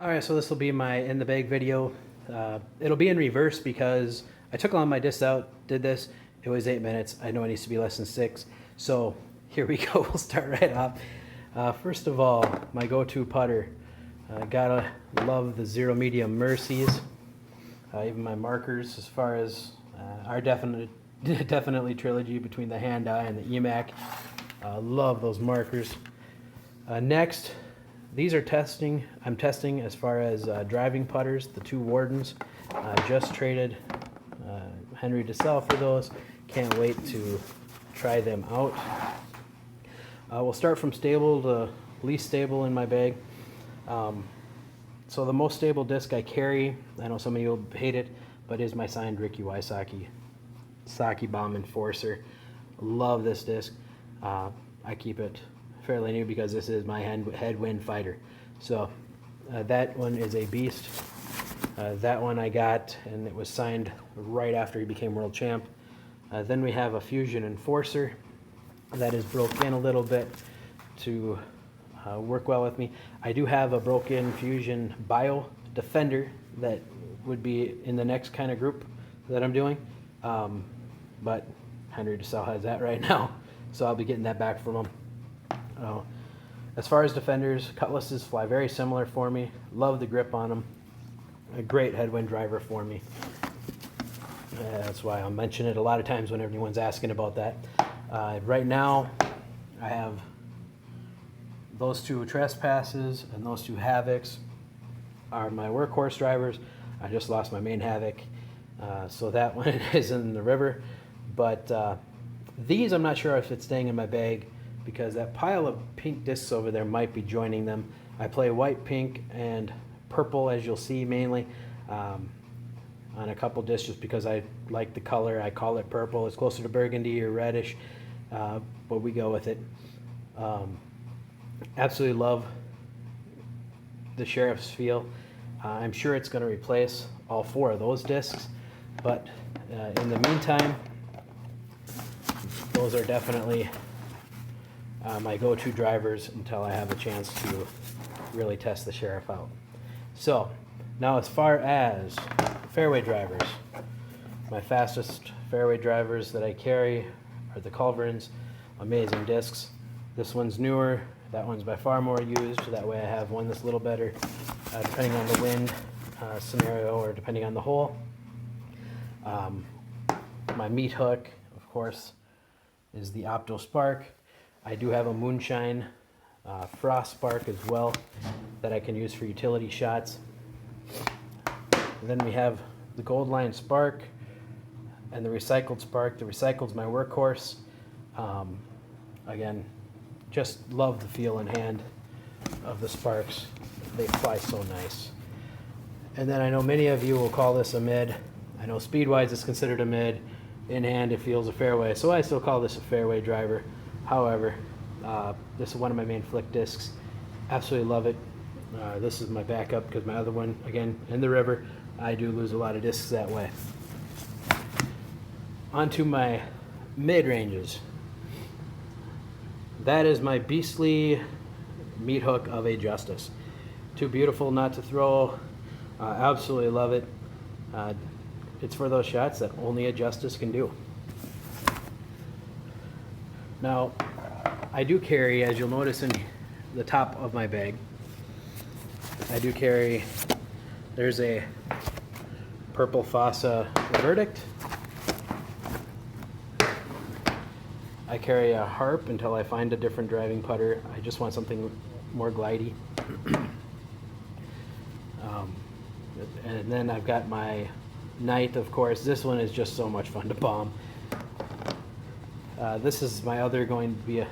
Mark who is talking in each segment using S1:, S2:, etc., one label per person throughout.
S1: Alright, so this will be my in the bag video. It'll be in reverse because I took all my discs out, did this. It was 8 minutes. I know it needs to be less than 6. So here we go. We'll start right off. First of all, my go-to putter. Gotta love the Zero Medium Mercies. Even my markers, as far as our definitely Trilogy between the hand-eye and the EMAC. Love those markers. Next, these are testing. I'm testing as far as driving putters, the two Wardens. Just traded Henry DeSalle for those. Can't wait to try them out. We'll start from stable to least stable in my bag. So the most stable disc I carry, I know some of you will hate it, but is my signed Ricky Wysocki Saki Bomb Enforcer. Love this disc. I keep it fairly new because this is my headwind fighter. So that one is a beast. That one I got, and it was signed right after he became world champ. Then we have a Fusion Enforcer that is broke in a little bit to work well with me. I do have a broken Fusion Bio Defender that would be in the next kind of group that I'm doing, but Henry DeSalle has that right now, so I'll be getting that back from him. As far as defenders, Cutlasses fly very similar for me. Love the grip on them. A great headwind driver for me. That's why I'll mention it a lot of times when everyone's asking about that. Right now, I have those two Trespasses and those two Havocs are my workhorse drivers. I just lost my main Havoc, so that one is in the river. But these, I'm not sure if it's staying in my bag because that pile of pink discs over there might be joining them. I play white, pink, and purple, as you'll see, mainly on a couple discs just because I like the color. I call it purple. It's closer to burgundy or reddish, but we go with it. Absolutely love the Sheriff's feel. I'm sure it's going to replace all 4 of those discs, but in the meantime, those are definitely my go-to drivers until I have a chance to really test the Sheriff out. So now, as far as fairway drivers, my fastest fairway drivers that I carry are the Culverins. Amazing discs. This one's newer. That one's by far more used. That way I have one that's a little better depending on the wind scenario or depending on the hole. My meat hook, of course, is the Opto Spark. I do have a Moonshine Frost Spark as well that I can use for utility shots. And then we have the Gold Line Spark and the Recycled Spark. The Recycled's my workhorse. Again, just love the feel in hand of the Sparks. They fly so nice. And then I know many of you will call this a mid. I know speed-wise it's considered a mid. In hand it feels a fairway, so I still call this a fairway driver. However, this is one of my main flick discs. Absolutely love it. This is my backup because my other one, again, in the river, I do lose a lot of discs that way. Onto my mid-ranges. That is my beastly meat hook of a Justice. Too beautiful not to throw. Absolutely love it. It's for those shots that only a Justice can do. Now, I do carry, as you'll notice in the top of my bag, I do carry, there's a purple Fossa Verdict. I carry a Harp until I find a different driving putter. I just want something more glidey. And then I've got my Knight, of course. This one is just so much fun to bomb. This is my other going to be a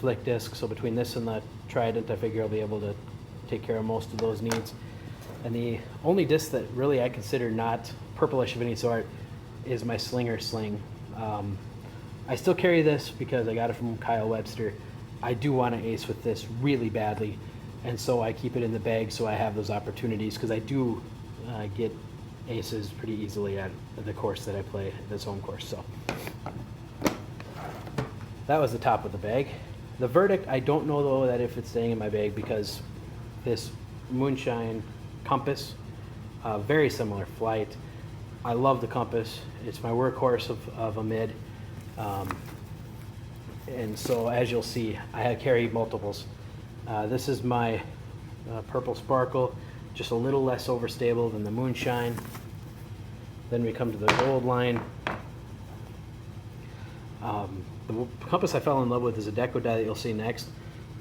S1: flick disc, so between this and the Trident, I figure I'll be able to take care of most of those needs. And the only disc that really I consider not purplish of any sort is my Slinger Sling. I still carry this because I got it from Kyle Webster. I do want to ace with this really badly, and so I keep it in the bag so I have those opportunities because I do get aces pretty easily at the course that I play, this home course. So that was the top of the bag. The Verdict, I don't know though that if it's staying in my bag because this Moonshine compass, very similar flight. I love the compass. It's my workhorse of a mid. And so as you'll see, I carry multiples. This is my purple sparkle, just a little less overstable than the moonshine. Then we come to the gold line. The compass I fell in love with is a deco die that you'll see next.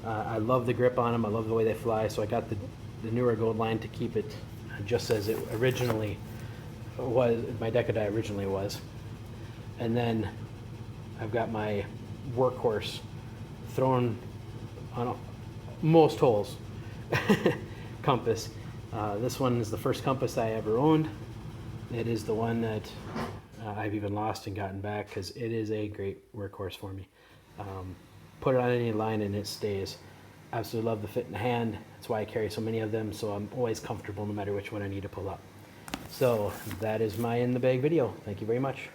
S1: I love the grip on them. I love the way they fly. So I got the newer gold line to keep it just as it originally was, my deco die originally was. And then I've got my workhorse thrown on most holes compass. This one is the first compass I ever owned. It is the one that I've even lost and gotten back because it is a great workhorse for me. Put it on any line and it stays. Absolutely love the fit in the hand. That's why I carry so many of them, so I'm always comfortable no matter which one I need to pull up. So that is my in the bag video. Thank you very much.